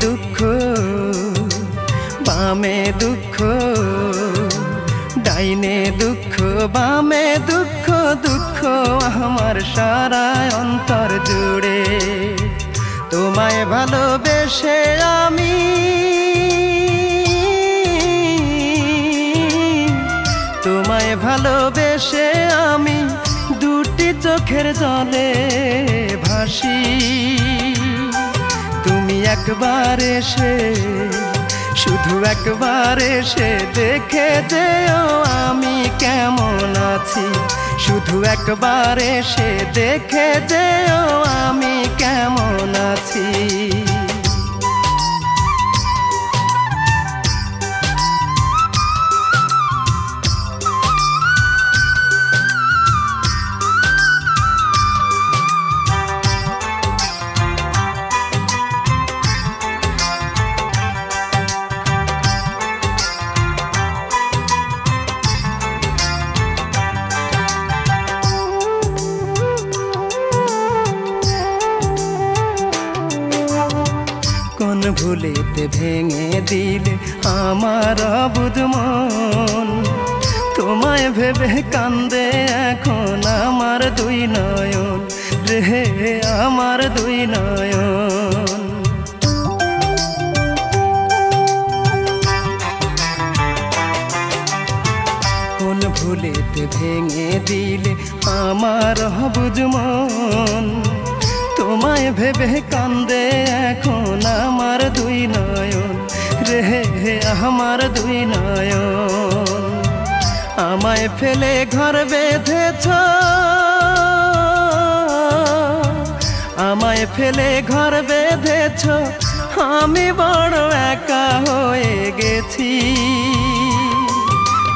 দুঃখ বামে দুঃখ, ডাইনে দুঃখ বামে দুঃখ, দুঃখ আমার সারা অন্তর জুড়ে। তোমায় ভালোবেসে আমি, তোমায় ভালোবেসে আমি দুটি চোখের জলে ভাসি। তুমি একবার এসে, শুধু একবার এসে দেখে যেও আমি কেমন আছি। শুধু একবার এসে দেখে যেও আমি কেমন আছি। কোন ভুলেতে ভেঙে দিলে আমার অবুঝ মন, তোমায় ভেবে কান্দে এখন আমার দুই নয়ন রে, আমার দুই নয়ন। কোন ভুলেতে ভেঙে দিলে আমার অবুঝ মন, তোমায় ভেবে কান্দে এখন আমার দুই নয়ন রে, আমার দুই নয়ন। আমায় ফেলে ঘর বেঁধেছ, আমায় ফেলে ঘর বেঁধেছ, আমি বড় একা হয়ে গেছি।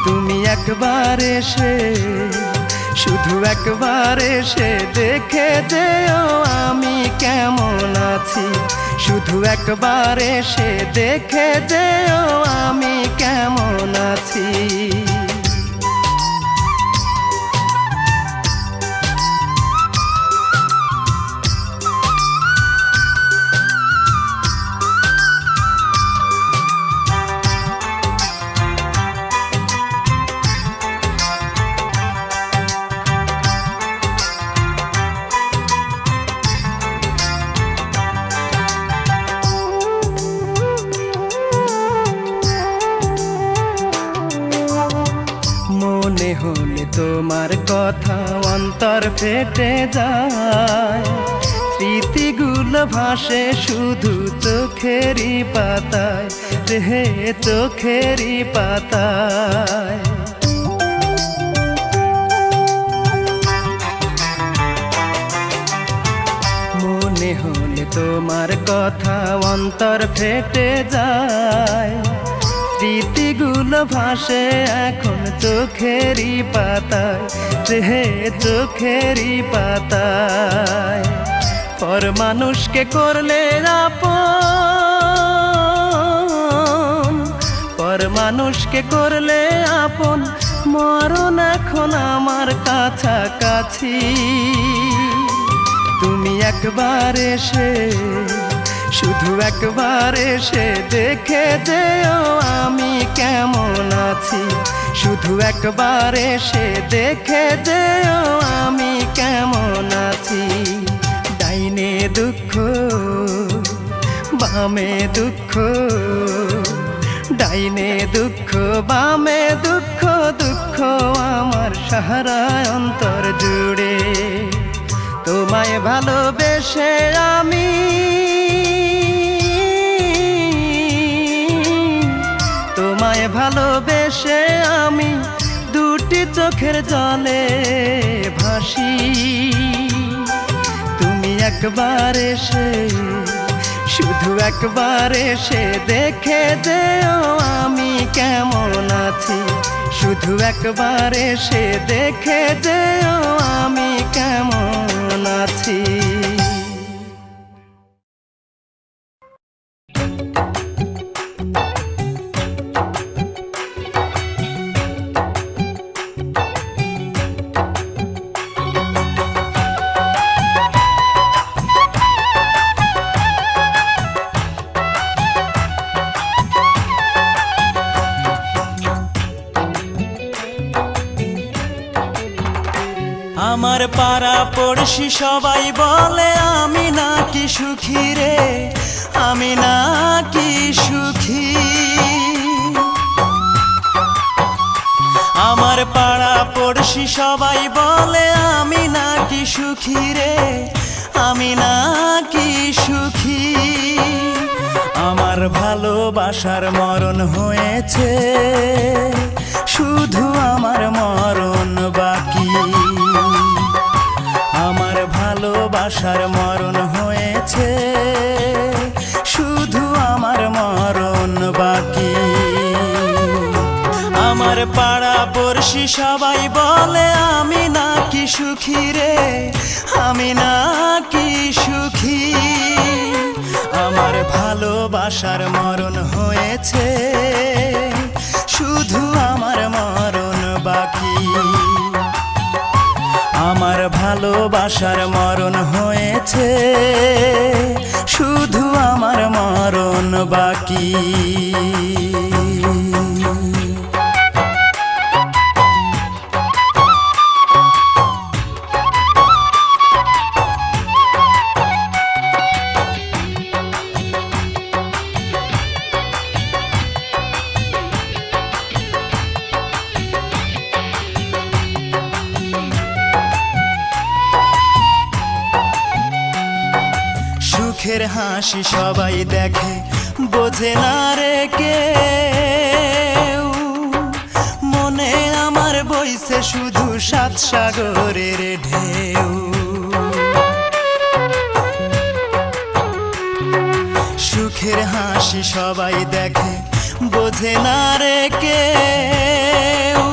তুমি একবার এসে, শুধু একবার এসে দেখে যেও আমি কেমন আছি। শুধু একবার এসে দেখে যেও আমি কেমন আছি। মনে হলে তোমার কথা অন্তর ফেটে যায়, স্মৃতিগুলো ভাসে শুধু চোখেরই পাতায় রে, চোখেরই পাতায়। মনে হলে তোমার কথা অন্তর ফেটে যায়, স্মৃতিগুলো ভাসে এখন চোখেরই পাতায় রে, চোখেরই পাতায়। পর মানুষকে করলে আপন, পর মানুষকে করলে আপন, মরণ এখন আমার কাছাকাছি। তুমি একবার এসে, শুধু একবার এসে দেখে যেও আমি কেমন আছি। শুধু একবার এসে দেখে যেও আমি কেমন আছি। ডাইনে দুঃখ বামে দুঃখ, ডাইনে দুঃখ বামে দুঃখ, দুঃখ আমার সারা অন্তর জুড়ে। তোমায় ভালোবেসে আমি, তোমায় ভালোবেসে আমি দুটি চোখের জলে ভাসি। তুমি একবার এসে, শুধু একবার এসে দেখে যেও আমি কেমন আছি। শুধু একবার এসে দেখে যেও আমি কেমন আছি। পাড়া পড়শি সবাই বলে আমি নাকি সুখী রে, আমি নাকি সুখী। আমার পাড়া পড়শি সবাই বলে আমি নাকি সুখী রে, আমি নাকি সুখী। আমার ভালোবাসার মরণ হয়েছে, শুধু আমার মরণ বাকি। আমার ভালোবাসার মরণ হয়েছে, শুধু আমার মরণ বাকি। আমার পাড়া পড়শি সবাই বলে আমি নাকি সুখী রে, আমি নাকি সুখী। আমার ভালোবাসার মরণ হয়েছে, শুধু আমার মরণ বাকি। আমার ভালোবাসার মরণ হয়েছে, শুধু আমার মরণ বাকি। সুখের হাসি সবাই দেখে, বোঝে না রে কেউ। মনে আমার বইছে শুধু সাত সাগরের ঢেউ। সুখের হাসি সবাই দেখে, বোঝে না রে কেউ।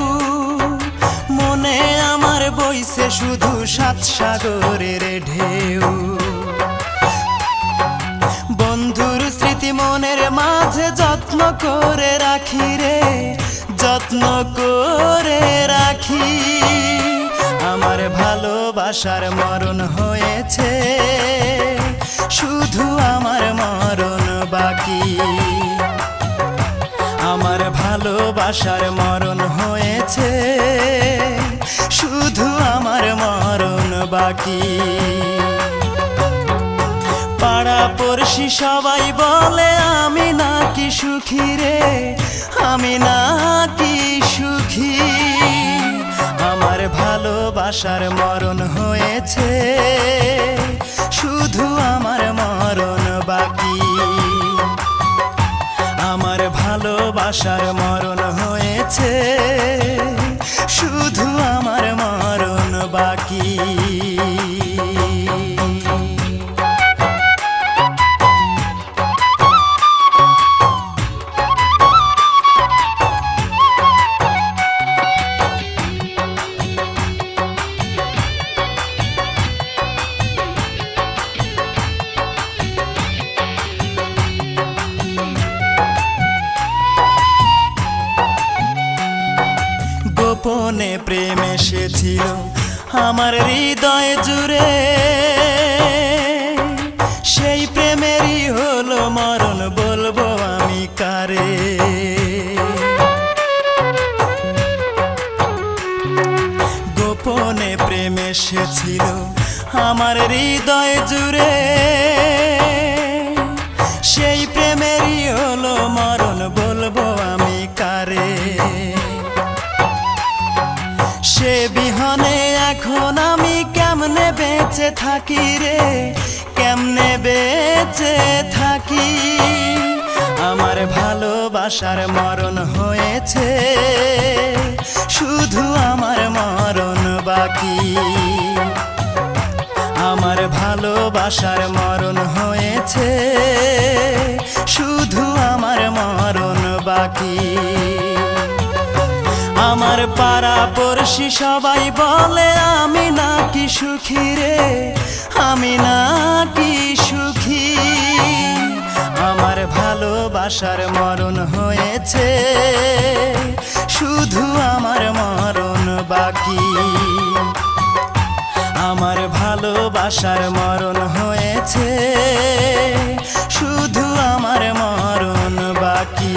মনে আমার বইছে শুধু সাত সাগরের ঢেউ। বন্ধুর স্মৃতি মনের মাঝে যত্ন করে রাখি রে, যত্ন করে রাখি। আমার ভালোবাসার মরণ হয়েছে, শুধু আমার মরণ বাকি। আমার ভালোবাসার মরণ হয়েছে, শুধু আমার মরণ বাকি। পাড়া পড়শি সবাই বলে আমি নাকি সুখী রে, আমি নাকি সুখী। আমার ভালোবাসার মরণ হয়েছে, শুধু আমার মরণ বাকি। আমার ভালোবাসার মরণ হয়েছে, শুধু আমার মরণ বাকি। গোপনে প্রেম এসেছিল আমার হৃদয় জুড়ে, সেই প্রেমেরই হলো মরণ, বলবো আমি কারে। গোপনে প্রেম এসেছিল আমার হৃদয় জুড়ে, সেই প্রেমেরই হলো মরণ, বলবো আমি কারে। সে বিহনে এখন আমি কেমনে বেঁচে থাকি রে, কেমনে বেঁচে থাকি। আমার ভালোবাসার মরণ হয়েছে, শুধু আমার মরণ বাকি। আমার ভালোবাসার মরণ হয়েছে, শুধু আমার মরণ বাকি। আমার পাড়া পড়শি সবাই বলে আমি নাকি সুখী রে, আমি নাকি সুখী। আমার ভালোবাসার মরণ হয়েছে, শুধু আমার মরণ বাকি। আমার ভালোবাসার মরণ হয়েছে, শুধু আমার মরণ বাকি।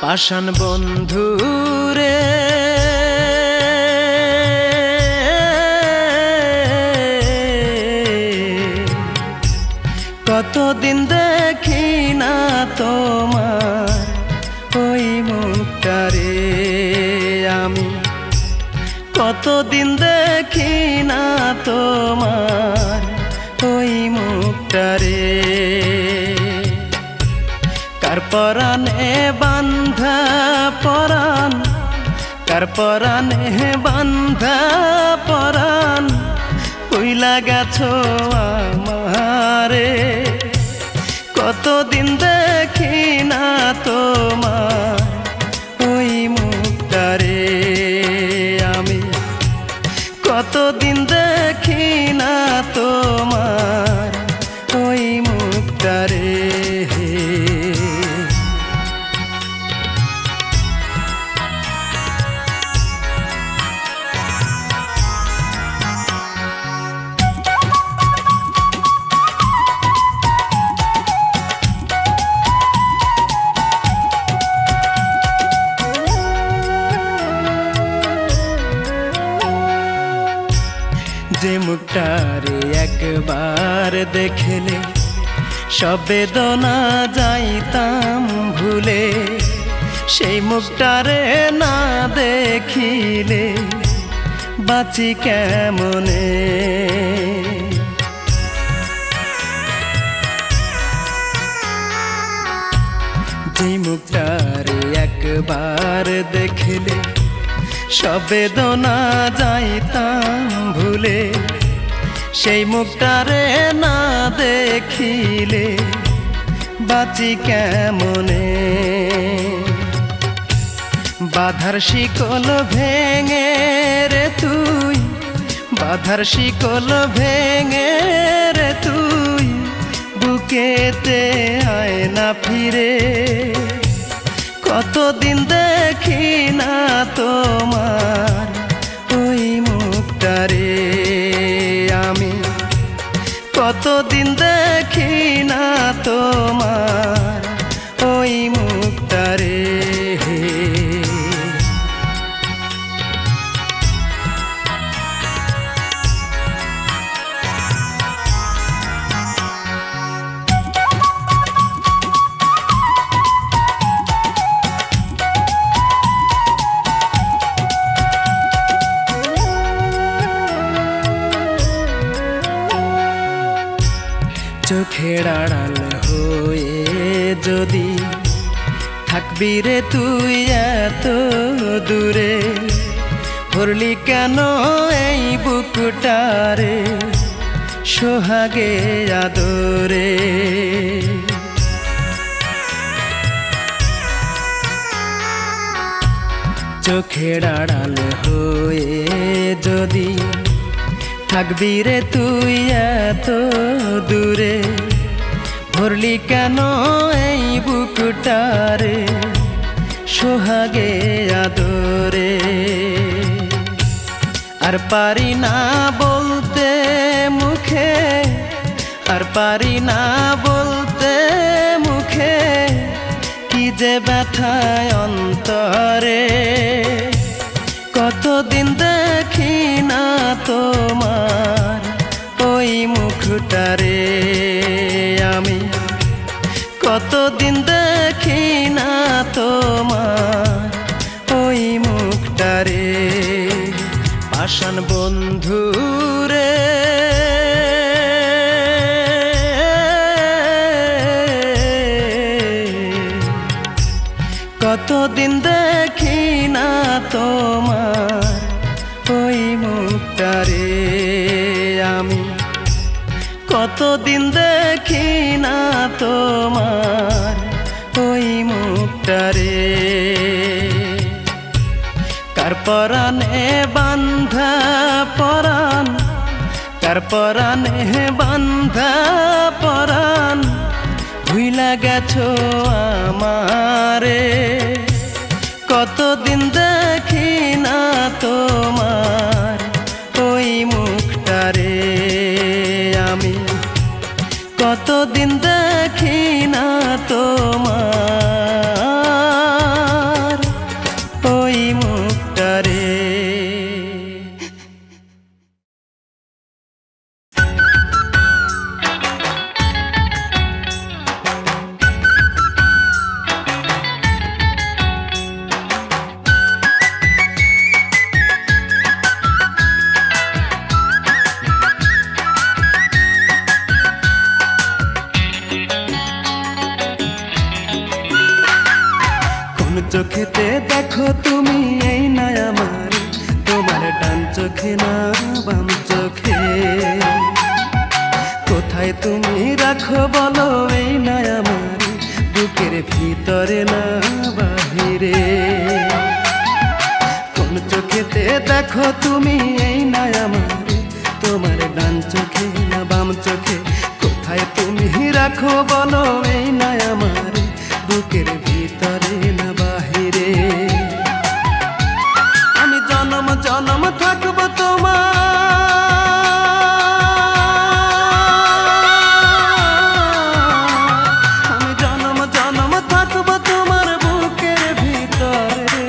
পাষাণ বন্ধু রে কতদিন দেখি না তোমার ওই মুখটারে আমি, কতদিন দেখি না তোমার ওই মুখটারে। কার পরাণে বান্ধা পরাণ, কার পরাণে বান্ধা পরাণ কইলা গেছো আমারে, কতদিন দেখি না তোমার ওই মুখটারে আমি, কতদিন দেখি না তোমার ওই মুখটারে। যে মুখটারে একবার দেখলে সব বেদনা যাইতাম ভুলে, সেই মুখটারে না দেখিলে বাঁচি কেমনে। যে মুখটারে একবার দেখলে সব বেদনা যাইতাম ভুলে, সেই মুখটারে না দেখিলে বাঁচি কেমনে। বাধার শিকল ভেঙে রে তুই, বাধার শিকল ভেঙে রে তুই বুকেতে আয় না ফিরে, কতদিন দেখি না তোমার ওই মুখটারে আমি, কতদিন দেখি না তোমার ওই মুখটারে। চোখের আড়াল হয়ে যদি থাকবি রে তুই এত দূরে, ভরলি কেন এই বুকটারে সোহাগে আদরে। চোখের আড়াল হয়ে যদি থাকবি রে তুই এত দূরে, ভরলি কেন এই বুকটারে সোহাগে আদরে। আর পারি না বলতে মুখে, আর পারি না বলতে মুখে কি যে ব্যথায় অন্তরে, কতদিন দেখি না তোমার ওই মুখটারে আমি, কতদিন দেখি না তোমার ওই মুখটারে। পাষাণ বন্ধু রে কতদিন দেখি না তোমার ওই মুখটারে আমি, কতদিন দেখি না তোমার ওই মুখটারে। কার পরাণে বান্ধা পরাণ, কার পরাণে বান্ধা পরাণ ভুইলা গেছো আমারে, কতদিন দেখি না তোমার ওই মুখটারে আমি, কতদিন দেখি না তোমার কোন চোখেতে দেখো তুমি এই না আমার, তোমার ডান চোখে না বাম চোখে। কোথায় তুমি রাখো বলো এই না আমার, বুকের ভিতরে না বাহিরে। কোন চোখেতে দেখো তুমি এই না আমার, তোমার ডান চোখে না বাম চোখে। কোথায় তুমি রাখো বলো এই না আমার, বুকের ভিতরে না বাহিরে। আমি জনম জনম থাকবো তোমার, আমি জনম জনম থাকবো তোমার বুকের ভিতরে,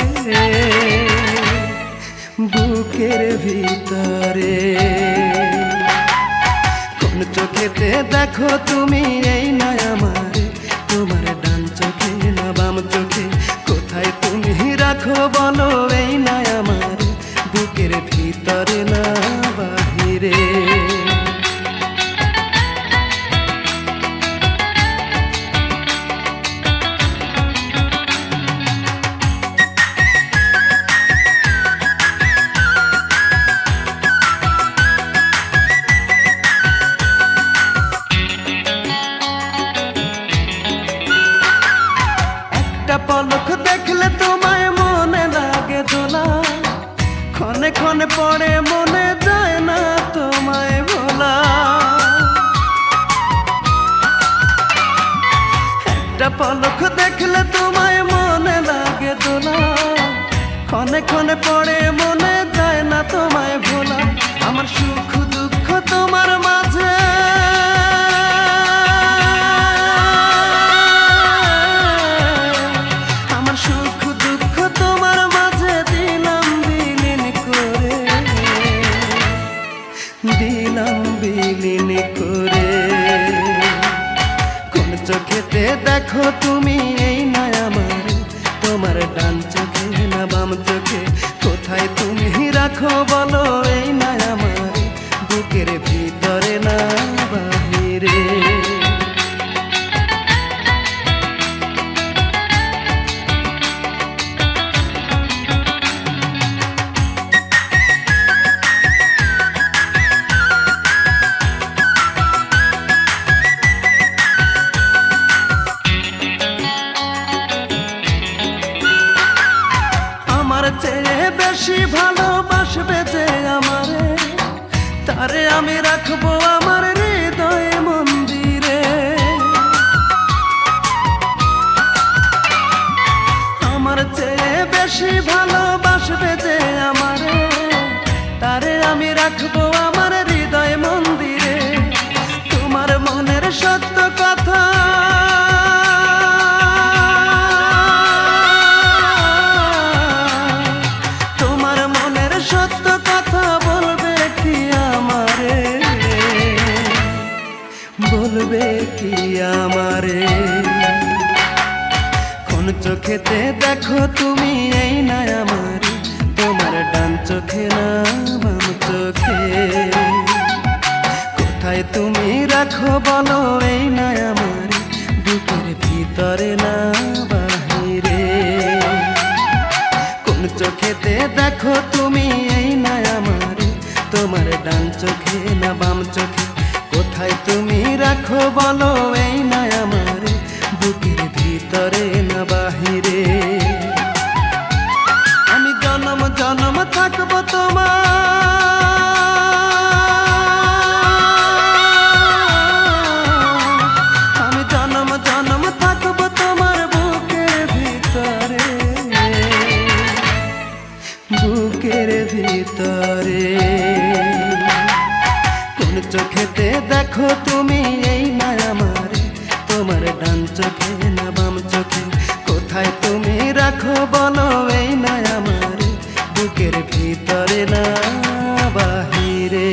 বুকের ভিতরে। কোন চোখেতে দেখো তুমি এই না আমার, তোমার ডান চোখে না বাম চোখে। কোথায় তুমি রাখো বলো এই না আমার, বুকের ভিতরে না বাহিরে। একটা পলক দেখলে তোমায় মনে লাগে দোলা, ক্ষণে ক্ষণে পড়ে মনে যায় না তোমায় ভোলা। একটা পলক দেখলে তোমায় মনে লাগে দোলা, ক্ষণে ক্ষণে পড়ে মনে যায় না তোমায় ভোলা। আমার সুখ দুঃখ তোমার মাঝে, আমার সুখ দুঃখ তোমার মাঝে দিলাম বিলীন করে, দিলাম বিলীন করে। কোন চোখেতে দেখো তুমি এই না আমার, তোমার ডান চোখে না বাম চোখে। কোথায় তুমি রাখো বলো এই না আমার, বুকের ভিতরে না বাহিরে। আমার চেয়ে বেশি ভালোবাসবে যে আমারে, তারে আমি রাখবো আমার হৃদয় মন্দিরে। আমার চেয়ে বেশি ভালোবাসবে যে আমারে, তারে আমি রাখবো আমার হৃদয় মন্দিরে। তোমার মনের সত্য কথা, তোমার মনের সত্য কথা বলবে কি আমারে, বলবে কি আমারে। কোন চোখেতে দেখো তুমি এই না আমার, তোমার ডান চোখে না বাম চোখে। কোথায় তুমি রাখো বলো এই না আমার, বুকের ভিতরে না বাহিরে। কোন চোখেতে দেখো তুমি এই না আমার, তোমার ডান চোখে না বাম চোখে। কোথায় তুমি রাখো বলো এই না আমার, বুকের ভিতরে না বাহিরে। আমি জনম জনম থাকবো তোমার, আমি জনম জনম থাকবো তোমার বুকের ভিতরে, বুকের ভিতরে। কোন চোখেতে দেখো তুমি এই না আমার, তোমার ডান চোখে না বাম চোখে। কোথায় তুমি রাখো বলো এই না আমার, বুকের ভিতরে না বাহিরে।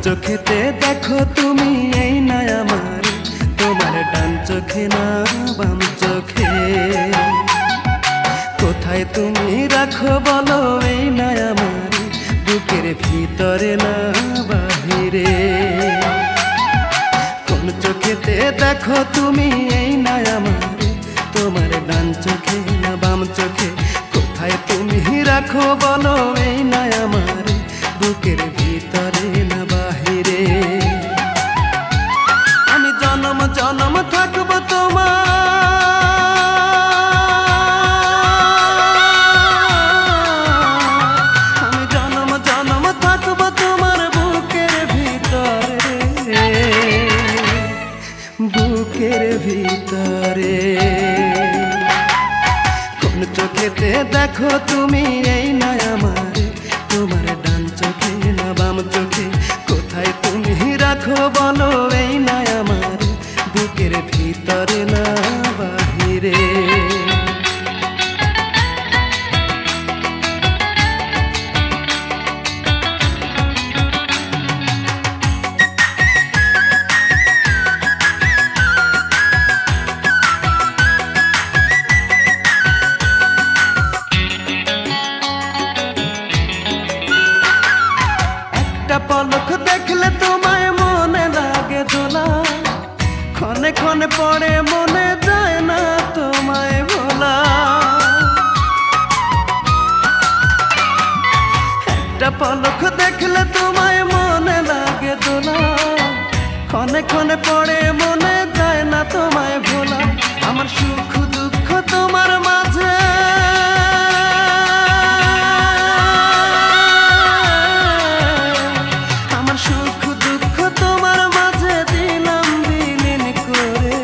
চোখেতে দেখো তুমি এই না আমার, তোমার ডান চোখে না বাম চোখে। কোথায় তুমি রাখো বলো এই না আমার, বুকের ভিতরে না বাহিরে। কোন চোখেতে দেখো তুমি এই না আমার, তোমার ডান চোখে না বাম চোখে। কোথায় তুমি রাখো বলো এই না আমার, বুকের ভিতরে না বাহিরে। আমি জনম জনম থাকবো তোমার, আমি জনম জনম থাকবো তোমার বুকের ভিতরে, বুকের ভিতরে। কোন চোখেতে দেখো তুমি এই না আমার, তোমার ডান চোখে না বাম চোখে। কোথায় তুমি রাখো বলো এই না আমার, বুকের ভিতরে না বাহিরে। একটা পলক দেখলে তোমায় মনে লাগে দোলা, ক্ষণে ক্ষণে পড়ে মনে যায় না তোমায় ভোলা। একটা পলক দেখলে তোমায় মনে লাগে দোলা, ক্ষণে ক্ষণে পড়ে মনে যায় না তোমায় ভোলা। আমার সুখ দুঃখ তোমার মাঝে, আমার সুখ দুঃখ তোমার মাঝে দিলাম বিলীন করে,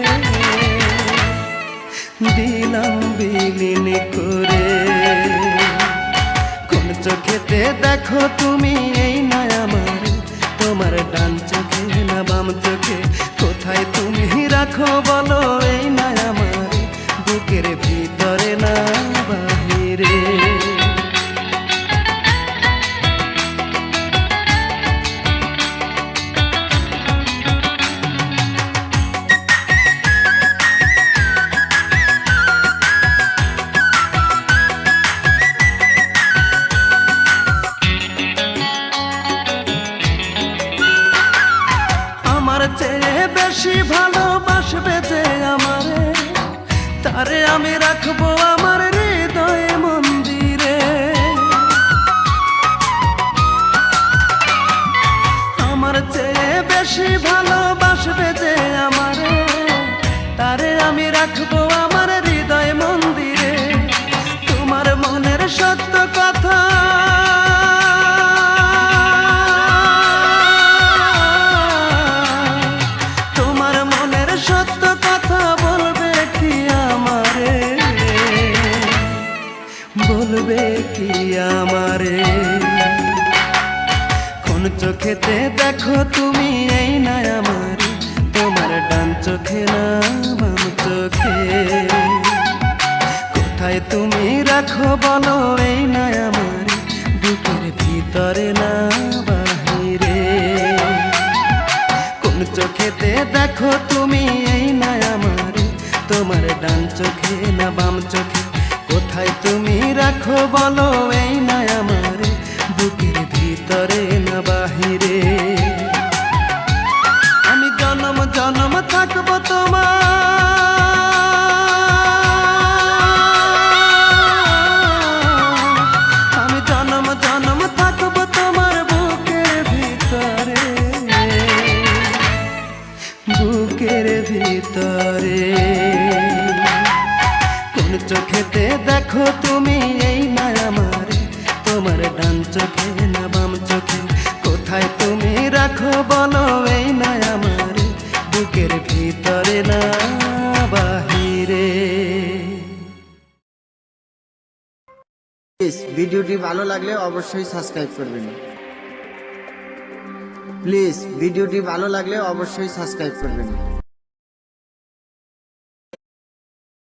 দিলাম বিলীন করে। কোন চোখেতে দেখো তুমি এই না আমার, তোমার ডান চোখে না বাম চোখে। কোথায় তুমি রাখো বলো এই না আমার, বুকের ভিতরে না বাহিরে। আমার চেয়ে বেশি ভালোবাসবে যে আমারে, তারে আমি রাখবো আমার হৃদয় মন্দিরে। আমার চেয়ে বেশি ভালোবাসবে যে আমারে, তারে আমি রাখবো আমার হৃদয় মন্দিরে। তোমার মনের সত্য কথা, তোমার মনের সত্য কথা বলবে কি আমারে, বলবে কি আমারে। কোন চোখেতে দেখো তুমি এই না আমার, তোমার ডান চোখে না বাম চোখে। কোথায় তুমি রাখো বলো এই না আমার, বুকের ভিতরে না বাহিরে। কোন চোখেতে দেখো তুমি এই না আমার, তোমার ডান চোখে না বাম চোখে। কোথায় তুমি রাখো বলো এই না আমার, বুকের ভিতরে না বাহিরে। আমি জনম জনম থাকবো তোমার, আমি জনম জনম থাকবো তোমার বুকের ভিতরে, বুকের ভিতরে। কোন চোখেতে দেখো তুমি এই না আমার, তোমার ডান চোখে না বাম চোখে। কোথায় তুমি রাখো বলো এই না আমার, বুকের ভিতরে না বাহিরে। প্লিজ ভিডিওটি ভালো লাগলে অবশ্যই সাবস্ক্রাইব করবেন। প্লিজ ভিডিওটি ভালো লাগলে অবশ্যই সাবস্ক্রাইব করবেন।